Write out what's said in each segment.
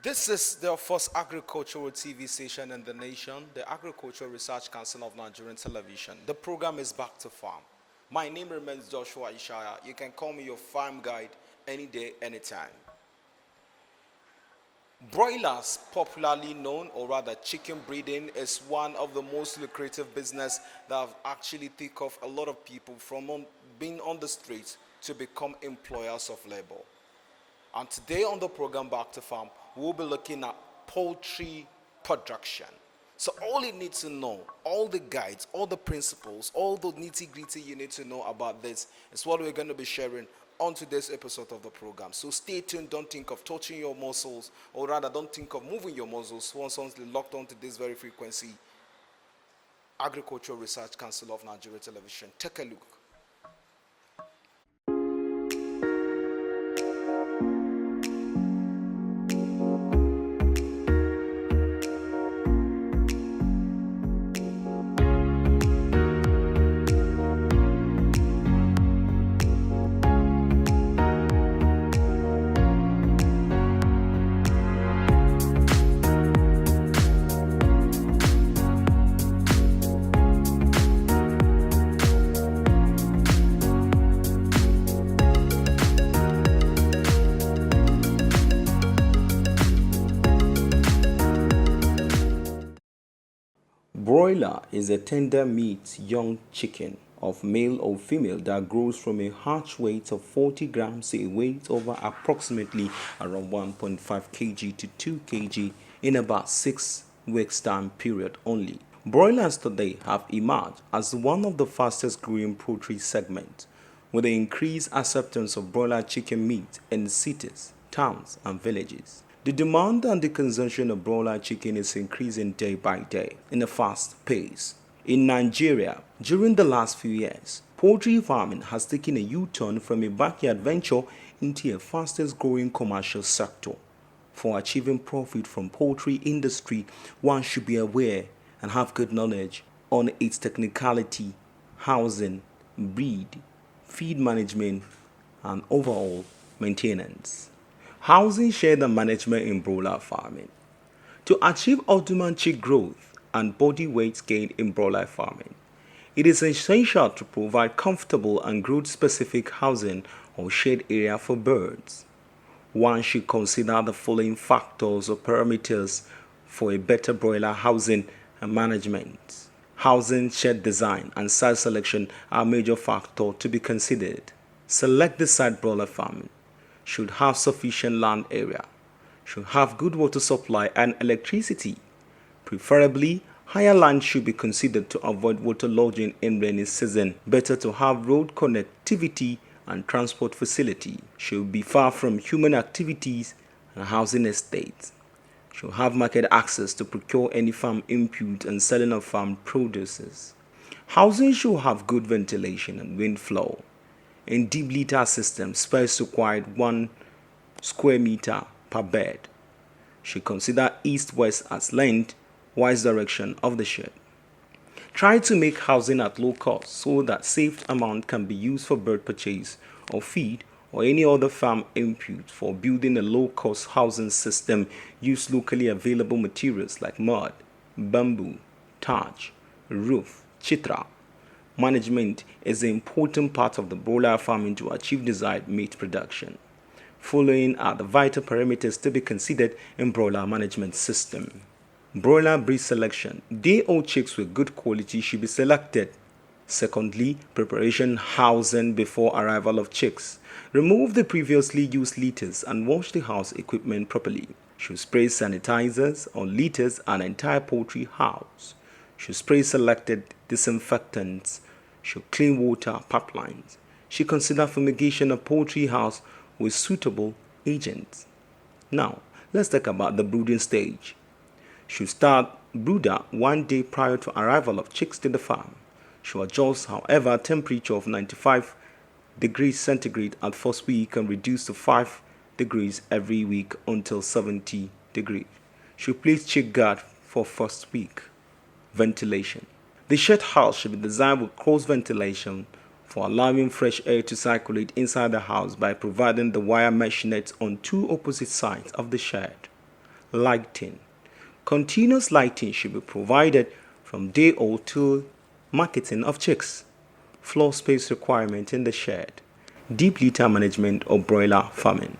This is the first agricultural TV station in the nation, the Agricultural Research Council of Nigerian Television. The program is Back to Farm. My name remains Joshua Ishaya. You can call me your farm guide any day, anytime. Broilers, popularly known or rather chicken breeding, is one of the most lucrative business that have actually take off a lot of people from being on the streets to become employers of labor. And today on the program Back to Farm, we'll be looking at poultry production. So all you need to know, all the guides, all the principles, all the nitty-gritty you need to know about this is what we're going to be sharing on today's episode of the program. So stay tuned. Don't think of touching your muscles, or rather don't think of moving your muscles once you're locked onto this very frequency. Agricultural Research Council of Nigeria Television. Take a look. Broiler is a tender meat young chicken of male or female that grows from a hatch weight of 40 grams to a weight over approximately around 1.5 kg to 2 kg in about 6 weeks time period only. Broilers today have emerged as one of the fastest growing poultry segments, with the increased acceptance of broiler chicken meat in cities, towns and villages. The demand and the consumption of broiler chicken is increasing day by day in a fast pace. In Nigeria, during the last few years, poultry farming has taken a U-turn from a backyard venture into a fastest growing commercial sector. For achieving profit from poultry industry, one should be aware and have good knowledge on its technicality, housing, breed, feed management, and overall maintenance. Housing, shade and management in broiler farming. To achieve optimal chick growth and body weight gain in broiler farming, it is essential to provide comfortable and growth-specific housing or shade area for birds. One should consider the following factors or parameters for a better broiler housing and management. Housing, shed design, and site selection are major factors to be considered. Select the site broiler farming. Should have sufficient land area, should have good water supply and electricity. Preferably, higher land should be considered to avoid waterlogging in rainy season. Better to have road connectivity and transport facility. Should be far from human activities and housing estates. Should have market access to procure any farm input and selling of farm produces. Housing should have good ventilation and wind flow. In deep litter system, space required 1 square meter per bed. Should consider east-west as length, wise direction of the shed. Try to make housing at low cost so that saved amount can be used for bird purchase or feed or any other farm input. For building a low-cost housing system, use locally available materials like mud, bamboo, thatch, roof, chitra. Management is an important part of the broiler farming to achieve desired meat production. Following are the vital parameters to be considered in broiler management system. Broiler breed selection. Day-old chicks with good quality should be selected. Secondly, preparation housing before arrival of chicks. Remove the previously used litters and wash the house equipment properly. Should spray sanitizers on litters and entire poultry house. Should spray selected disinfectants. Should clean water pipelines. Should consider fumigation of poultry house with suitable agents. Now, let's talk about the brooding stage. Should start brooder 1 day prior to arrival of chicks to the farm. Should adjust, however, temperature of 95 degrees centigrade at first week and reduce to 5 degrees every week until 70 degrees. Should place chick guard for first week. Ventilation. The shed house should be designed with cross ventilation for allowing fresh air to circulate inside the house by providing the wire mesh nets on 2 opposite sides of the shed. Lighting. Continuous lighting should be provided from day old to marketing of chicks. Floor space requirement in the shed. Deep litter management of broiler farming.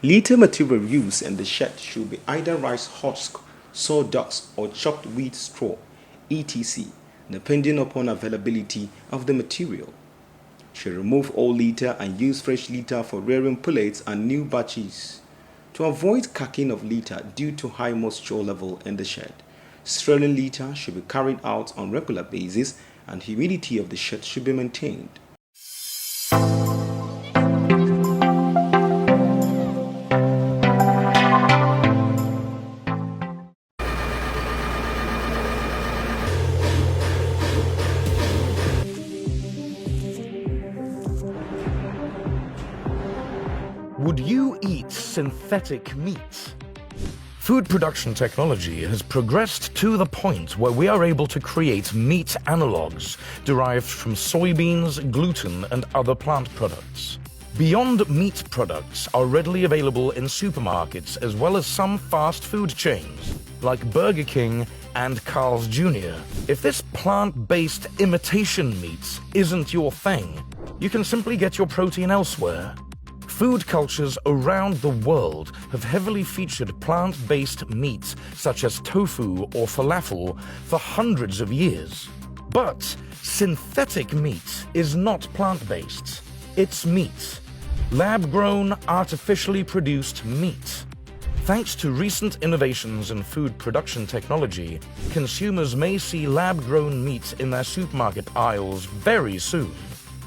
Litter material used in the shed should be either rice husk, sawdust, or chopped wheat straw, etc., depending upon availability of the material. Should remove old litter and use fresh litter for rearing pullets and new batches. To avoid cacking of litter due to high moisture level in the shed, sterile litter should be carried out on regular basis and humidity of the shed should be maintained. Would you eat synthetic meat? Food production technology has progressed to the point where we are able to create meat analogues derived from soybeans, gluten, and other plant products. Beyond Meat products are readily available in supermarkets as well as some fast food chains like Burger King and Carl's Jr. If this plant-based imitation meat isn't your thing, you can simply get your protein elsewhere. Food cultures around the world have heavily featured plant-based meats such as tofu or falafel for hundreds of years. But synthetic meat is not plant-based. It's meat. Lab-grown, artificially produced meat. Thanks to recent innovations in food production technology, consumers may see lab-grown meat in their supermarket aisles very soon.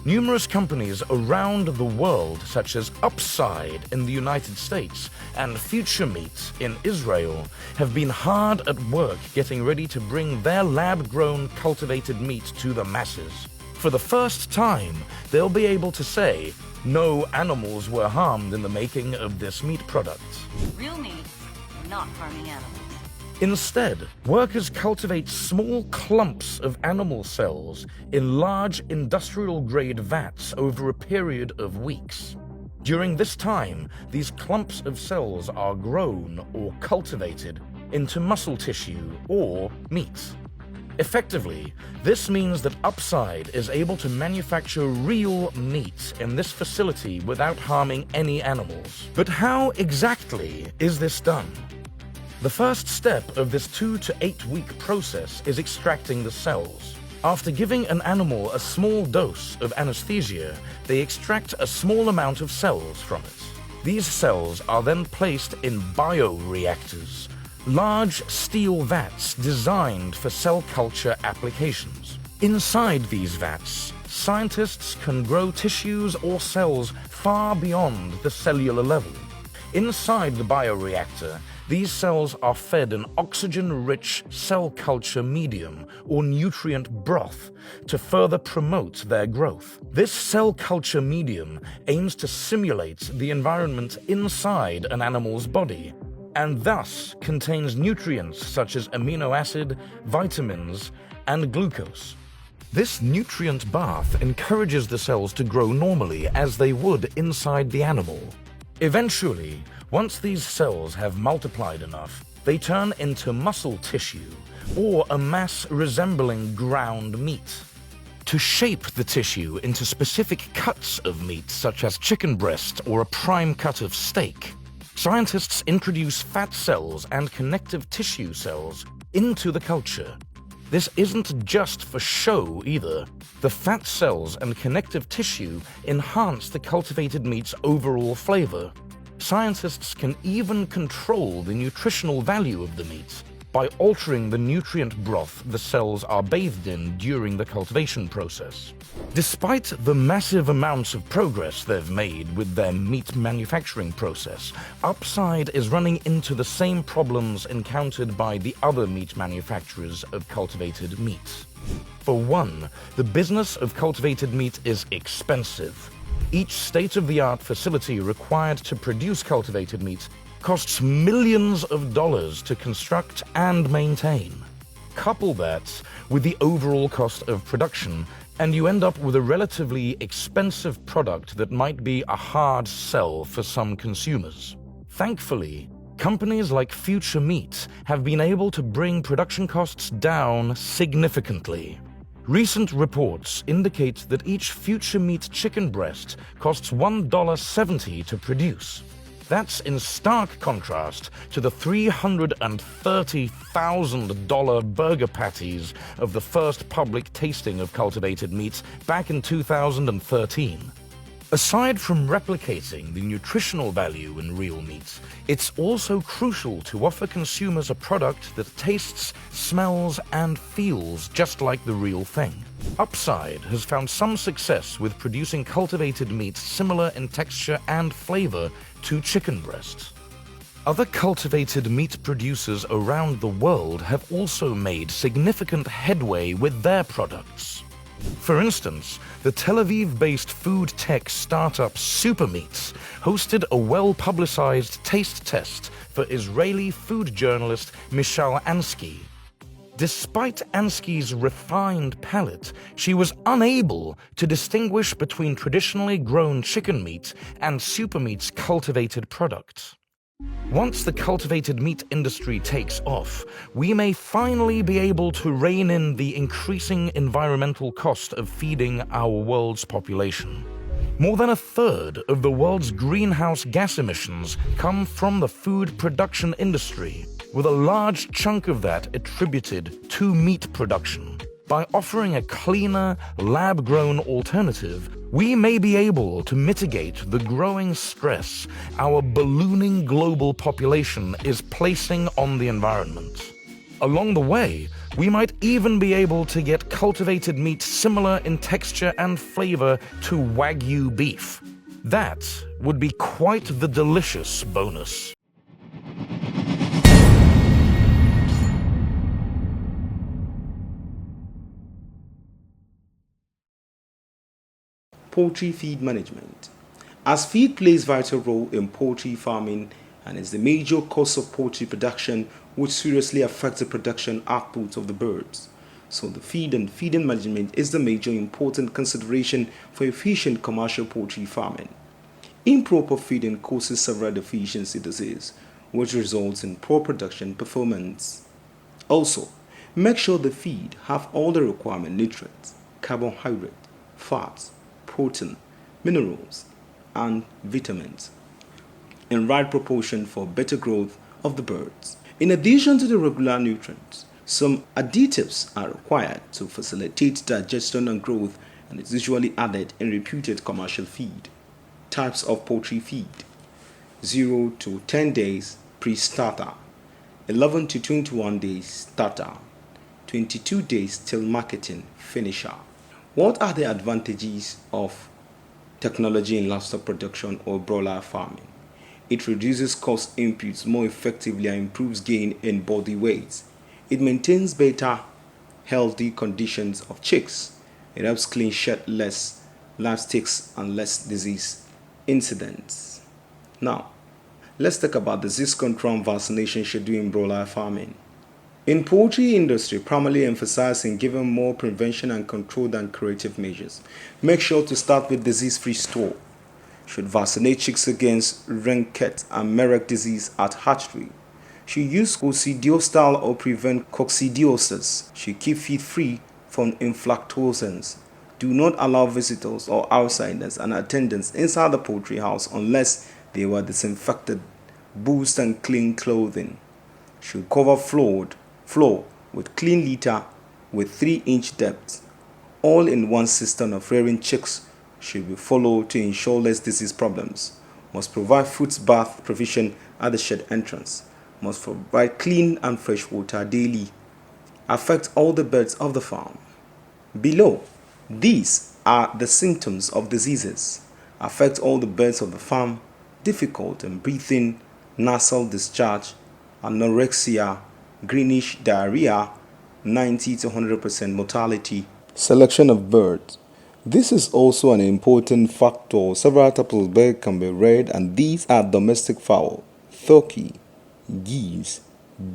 Numerous companies around the world, such as Upside in the United States and Future Meat in Israel, have been hard at work getting ready to bring their lab-grown cultivated meat to the masses. For the first time, they'll be able to say, no animals were harmed in the making of this meat product. Real meat, not harming animals. Instead, workers cultivate small clumps of animal cells in large industrial-grade vats over a period of weeks. During this time, these clumps of cells are grown or cultivated into muscle tissue or meat. Effectively, this means that Upside is able to manufacture real meat in this facility without harming any animals. But how exactly is this done? The first step of this 2 to 8 week process is extracting the cells. After giving an animal a small dose of anesthesia, they extract a small amount of cells from it. These cells are then placed in bioreactors, large steel vats designed for cell culture applications. Inside these vats, scientists can grow tissues or cells far beyond the cellular level. Inside the bioreactor, these cells are fed an oxygen-rich cell culture medium or nutrient broth to further promote their growth. This cell culture medium aims to simulate the environment inside an animal's body and thus contains nutrients such as amino acid, vitamins, and glucose. This nutrient bath encourages the cells to grow normally as they would inside the animal. Eventually, once these cells have multiplied enough, they turn into muscle tissue or a mass resembling ground meat. To shape the tissue into specific cuts of meat such as chicken breast or a prime cut of steak, scientists introduce fat cells and connective tissue cells into the culture. This isn't just for show either. The fat cells and connective tissue enhance the cultivated meat's overall flavor. Scientists can even control the nutritional value of the meat by altering the nutrient broth the cells are bathed in during the cultivation process. Despite the massive amounts of progress they've made with their meat manufacturing process, Upside is running into the same problems encountered by the other meat manufacturers of cultivated meat. For one, the business of cultivated meat is expensive. Each state-of-the-art facility required to produce cultivated meat costs millions of dollars to construct and maintain. Couple that with the overall cost of production, and you end up with a relatively expensive product that might be a hard sell for some consumers. Thankfully, Companies like Future Meat have been able to bring production costs down significantly. Recent reports indicate that each Future Meat chicken breast costs $1.70 to produce. That's in stark contrast to the $330,000 burger patties of the first public tasting of cultivated meats back in 2013. Aside from replicating the nutritional value in real meats, it's also crucial to offer consumers a product that tastes, smells, and feels just like the real thing. Upside has found some success with producing cultivated meats similar in texture and flavor to chicken breasts. Other cultivated meat producers around the world have also made significant headway with their products. For instance, the Tel Aviv-based food tech startup Supermeats hosted a well-publicized taste test for Israeli food journalist Michal Ansky. Despite Ansky's refined palate, she was unable to distinguish between traditionally grown chicken meat and Supermeat's cultivated products. Once the cultivated meat industry takes off, we may finally be able to rein in the increasing environmental cost of feeding our world's population. More than a third of the world's greenhouse gas emissions come from the food production industry, with a large chunk of that attributed to meat production. By offering a cleaner, lab-grown alternative, we may be able to mitigate the growing stress our ballooning global population is placing on the environment. Along the way, we might even be able to get cultivated meat similar in texture and flavor to Wagyu beef. That would be quite the delicious bonus. Poultry feed management. As feed plays a vital role in poultry farming and is the major cause of poultry production, which seriously affects the production output of the birds, so the feed and feeding management is the major important consideration for efficient commercial poultry farming. Improper feeding causes several deficiency diseases, which results in poor production performance. Also, make sure the feed have all the requirement nutrients, carbohydrate, fats, protein, minerals, and vitamins in right proportion for better growth of the birds. In addition to the regular nutrients, some additives are required to facilitate digestion and growth, and is usually added in reputed commercial feed. Types of poultry feed: 0 to 10 days pre-starter, 11 to 21 days starter, 22 days till marketing finisher. What are the advantages of technology in livestock production or broiler farming? It reduces cost inputs more effectively and improves gain in body weight. It maintains better, healthy conditions of chicks. It helps clean shed less live ticks and less disease incidents. Now, let's talk about disease control and vaccination schedule in broiler farming. In poultry industry, primarily emphasizing giving more prevention and control than curative measures. Make sure to start with disease-free store. Should vaccinate chicks against ringlet and Merrick disease at hatchery. Should use coccidiostyle or prevent coccidiosis. Should keep feed free from inflatoxins. Do not allow visitors or outsiders and attendants inside the poultry house unless they were disinfected. Boost and clean clothing. Should cover floor with clean litter with 3-inch depth. All in one system of rearing chicks should be followed to ensure less disease problems. Must provide food bath provision at the shed entrance. Must provide clean and fresh water daily. Affect all the birds of the farm. Below, these are the symptoms of diseases. Affect all the birds of the farm: difficult in breathing, nasal discharge, anorexia, greenish diarrhea, 90 to 100% mortality. Selection of birds. This is also an important factor. Several types of birds can be reared, and these are domestic fowl, turkey, geese,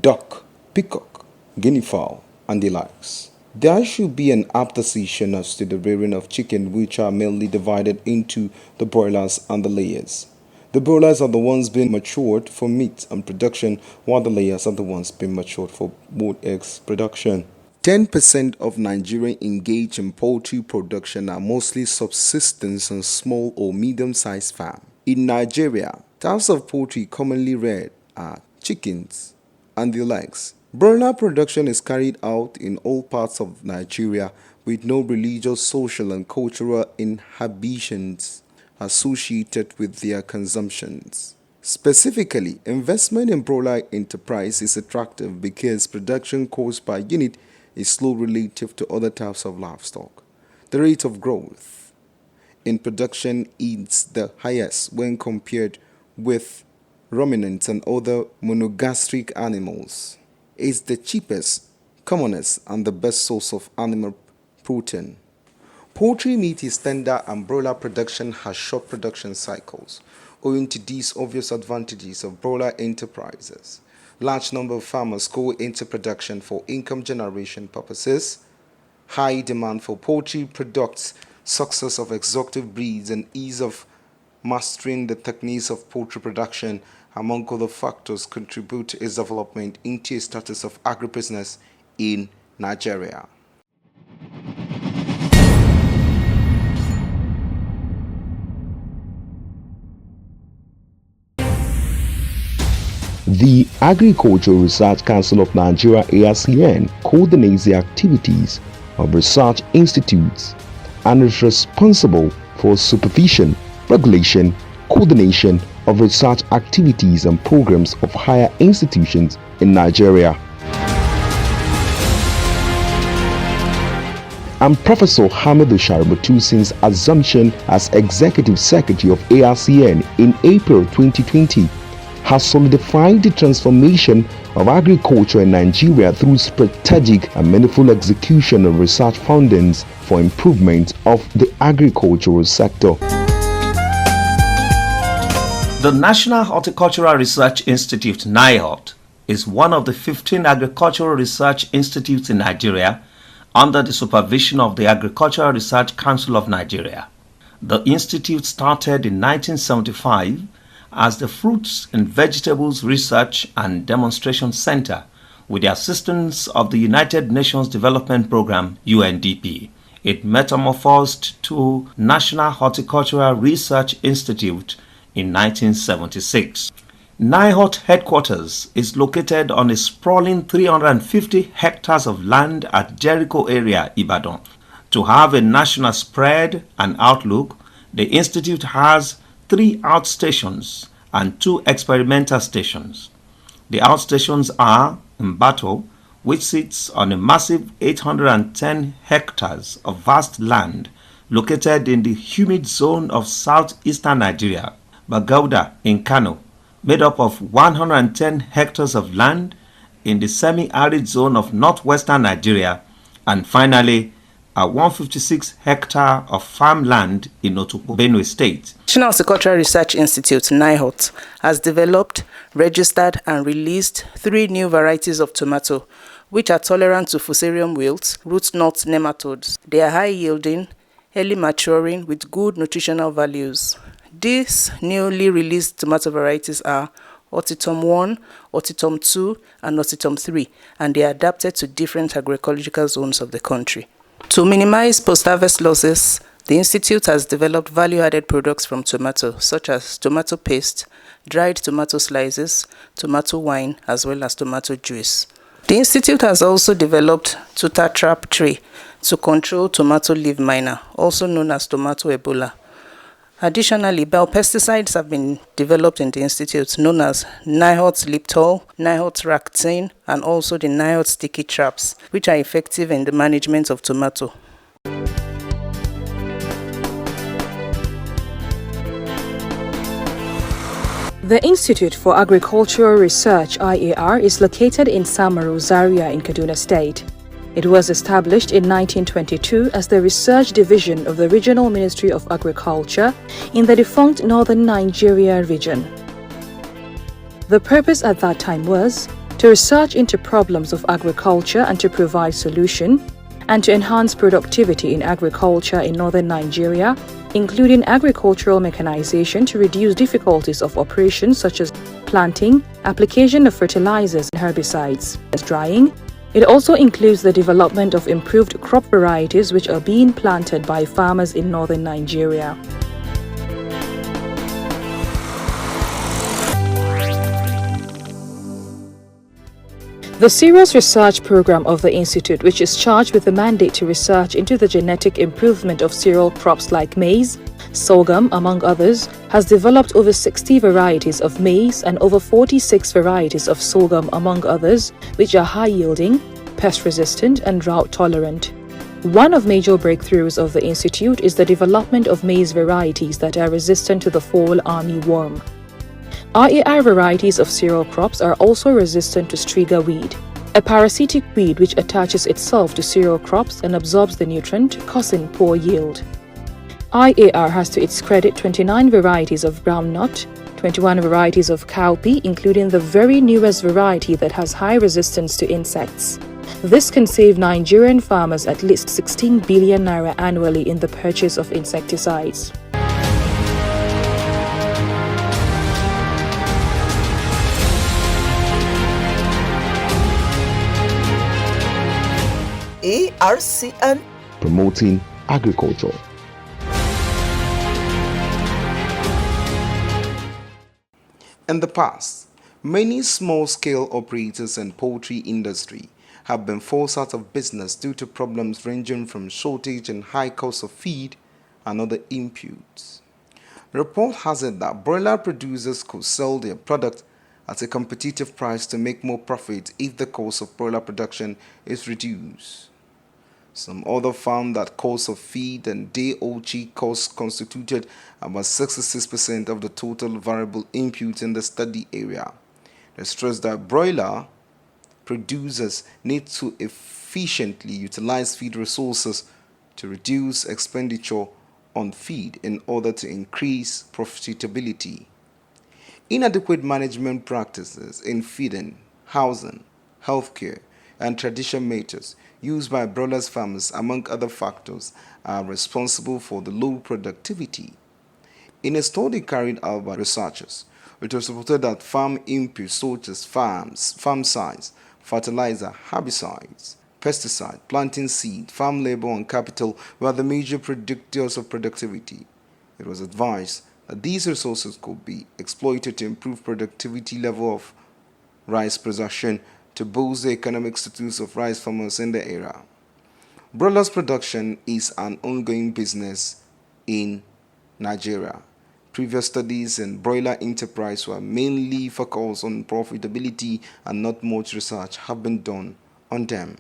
duck, peacock, guinea fowl, and the likes. There should be an apt decision as to the rearing of chicken, which are mainly divided into the broilers and the layers. The broilers are the ones being matured for meat and production, while the layers are the ones being matured for both eggs production. 10% of Nigerians engaged in poultry production are mostly subsistence and small or medium-sized farms. In Nigeria, types of poultry commonly reared are chickens and the likes. Broiler production is carried out in all parts of Nigeria with no religious, social, and cultural inhibitions associated with their consumptions. Specifically, investment in broiler enterprise is attractive because production cost per unit is low relative to other types of livestock. The rate of growth in production is the highest when compared with ruminants and other monogastric animals. It's the cheapest, commonest, and the best source of animal protein. Poultry meat is tender and broiler production has short production cycles. Owing to these obvious advantages of broiler enterprises, large number of farmers go into production for income generation purposes. High demand for poultry products, success of exotic breeds, and ease of mastering the techniques of poultry production, among other factors, contribute to its development into a status of agribusiness in Nigeria. The Agricultural Research Council of Nigeria (ARCN) coordinates the activities of research institutes and is responsible for supervision, regulation, coordination of research activities and programs of higher institutions in Nigeria. I'm Professor Hamidu Shaributu since assumption as Executive Secretary of ARCN in April 2020 has solidified the transformation of agriculture in Nigeria through strategic and meaningful execution of research findings for improvement of the agricultural sector. The National Horticultural Research Institute (NIHORT) is one of the 15 agricultural research institutes in Nigeria under the supervision of the Agricultural Research Council of Nigeria. The institute started in 1975 as the Fruits and Vegetables Research and Demonstration Center with the assistance of the United Nations Development Programme (UNDP). It metamorphosed to National Horticultural Research Institute in 1976. NIHORT headquarters is located on a sprawling 350 hectares of land at Jericho area, Ibadan. To have a national spread and outlook, the institute has 3 outstations and 2 experimental stations. The outstations are Mbato, which sits on a massive 810 hectares of vast land located in the humid zone of southeastern Nigeria, Bagauda in Kano, made up of 110 hectares of land in the semi-arid zone of northwestern Nigeria, and finally a 156 hectare of farmland in Otukpo, Benue State. National Horticultural Research Institute (NIHORT) has developed, registered, and released 3 new varieties of tomato, which are tolerant to Fusarium wilt, root knot nematodes. They are high-yielding, early maturing, with good nutritional values. These newly released tomato varieties are Otitum 1, Otitum 2, and Otitum 3, and they are adapted to different agroecological zones of the country. To minimize post-harvest losses, the Institute has developed value-added products from tomato, such as tomato paste, dried tomato slices, tomato wine, as well as tomato juice. The Institute has also developed Tuta Trap Tray to control tomato leaf miner, also known as tomato Ebola. Additionally, biopesticides have been developed in the Institute, known as NIHORT Liptol, NIHORT Ractine, and also the NIHORT Sticky Traps, which are effective in the management of tomato. The Institute for Agricultural Research (IAR) is located in Samaru, Zaria in Kaduna State. It was established in 1922 as the research division of the Regional Ministry of Agriculture in the defunct Northern Nigeria region. The purpose at that time was to research into problems of agriculture and to provide solution, and to enhance productivity in agriculture in Northern Nigeria including agricultural mechanization to reduce difficulties of operations such as planting, application of fertilizers and herbicides, drying. It also includes the development of improved crop varieties which are being planted by farmers in northern Nigeria. The Cereals Research Program of the Institute, which is charged with the mandate to research into the genetic improvement of cereal crops like maize, sorghum, among others, has developed over 60 varieties of maize and over 46 varieties of sorghum, among others, which are high-yielding, pest-resistant, and drought-tolerant. One of major breakthroughs of the Institute is the development of maize varieties that are resistant to the fall armyworm. RAR varieties of cereal crops are also resistant to striga weed, a parasitic weed which attaches itself to cereal crops and absorbs the nutrient, causing poor yield. IAR has to its credit 29 varieties of groundnut, 21 varieties of cowpea, including the very newest variety that has high resistance to insects. This can save Nigerian farmers at least 16 billion naira annually in the purchase of insecticides. ARCN promoting agriculture. In the past, many small-scale operators and poultry industry have been forced out of business due to problems ranging from shortage and high cost of feed and other inputs. The report has it that broiler producers could sell their product at a competitive price to make more profit if the cost of broiler production is reduced. Some other found that cost of feed and day-old cheek costs constituted about 66% of the total variable input in the study area. They stressed that broiler producers need to efficiently utilize feed resources to reduce expenditure on feed in order to increase profitability. Inadequate management practices in feeding, housing, healthcare, and tradition methods used by broilers farmers, among other factors, are responsible for the low productivity. In a study carried out by researchers, it was reported that farm inputs such as farm size, fertilizer, herbicides, pesticide, planting seed, farm labor, and capital were the major predictors of productivity. It was advised that these resources could be exploited to improve productivity level of rice production to boost the economic status of rice farmers in the area. Broilers production is an ongoing business in Nigeria. Previous studies in broiler enterprise were mainly focused on profitability and not much research have been done on them.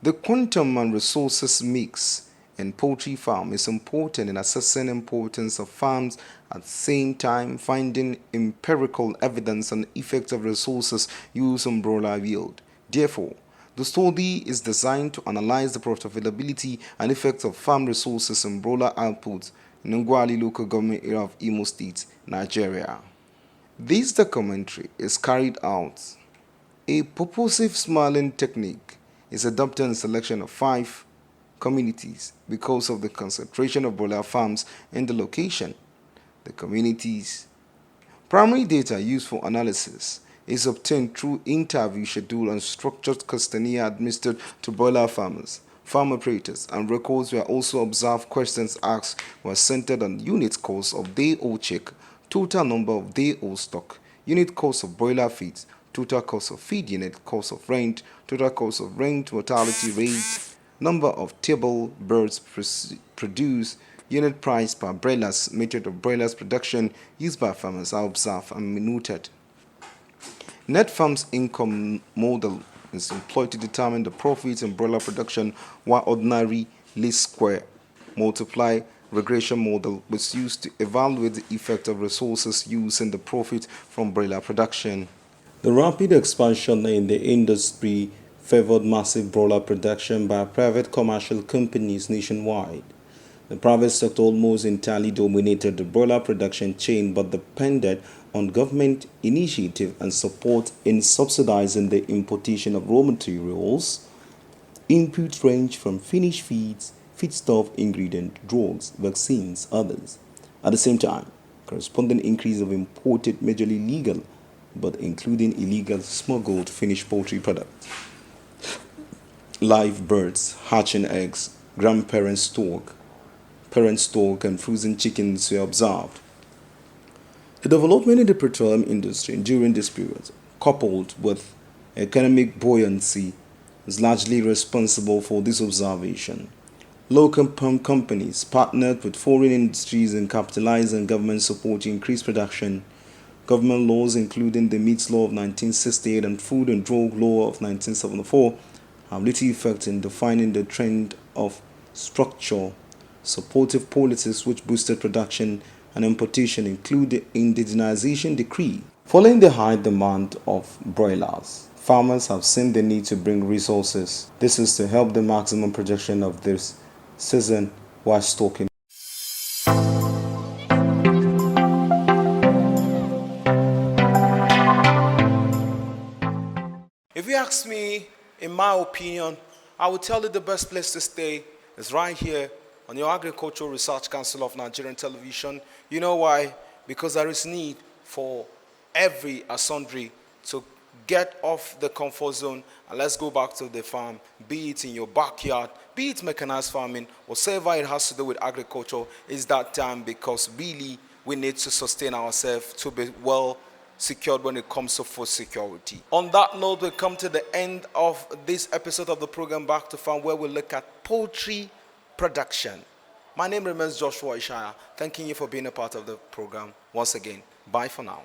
The quantum and resources mix in poultry farm is important in assessing importance of farms, at the same time finding empirical evidence on the effect of resources used on broiler yield. Therefore, the study is designed to analyze the profitability and effects of farm resources on broiler output in Ngwali local government area of Imo State, Nigeria. This documentary is carried out. A purposive smiling technique is adopted in selection of 5 communities because of the concentration of broiler farms in the location. The communities' primary data used for analysis is obtained through interview schedule and structured questionnaire administered to broiler farmers, farm operators, and records were also observed. Questions asked were centered on unit cost of day-old chick, total number of day-old stock, unit cost of broiler feeds, total cost of feed unit, cost of rent, total cost of rent, mortality rate, number of table birds produced, unit price per broilers, method of broilers production used by farmers are observed and noted. Net farms income model is employed to determine the profits in broiler production, while ordinary least square multiply regression model was used to evaluate the effect of resources used in the profit from broiler production. The rapid expansion in the industry favored massive broiler production by private commercial companies nationwide. The private sector almost entirely dominated the broiler production chain but depended on government initiative and support in subsidizing the importation of raw materials. Inputs range from finished feeds, feedstuff, ingredient, drugs, vaccines, others. At the same time, corresponding increase of imported majorly legal but including illegal smuggled finished poultry products, live birds, hatching eggs, grandparent stock, parent stock, and frozen chickens were observed. The development in the petroleum industry during this period, coupled with economic buoyancy, is largely responsible for this observation. Local pump companies partnered with foreign industries and capitalized on government support to increase production. Government laws, including the Meats Law of 1968 and Food and Drug Law of 1974, have little effect in defining the trend of structure. Supportive policies which boosted production and importation include the Indigenization Decree. Following the high demand of broilers, farmers have seen the need to bring resources. This is to help the maximum projection of this season while stocking. If you ask me, in my opinion, I would tell you the best place to stay is right here on your Agricultural Research Council of Nigerian Television. You know why? Because there is need for every sundry to get off the comfort zone and let's go back to the farm, be it in your backyard, be it mechanized farming, whatever it has to do with agriculture. Is that time, because really we need to sustain ourselves to be well secured when it comes to food security. On that note, we come to the end of this episode of the program Back to Farm, where we look at poultry production. My name remains Joshua Ishaya, thanking you for being a part of the program once again. Bye for now.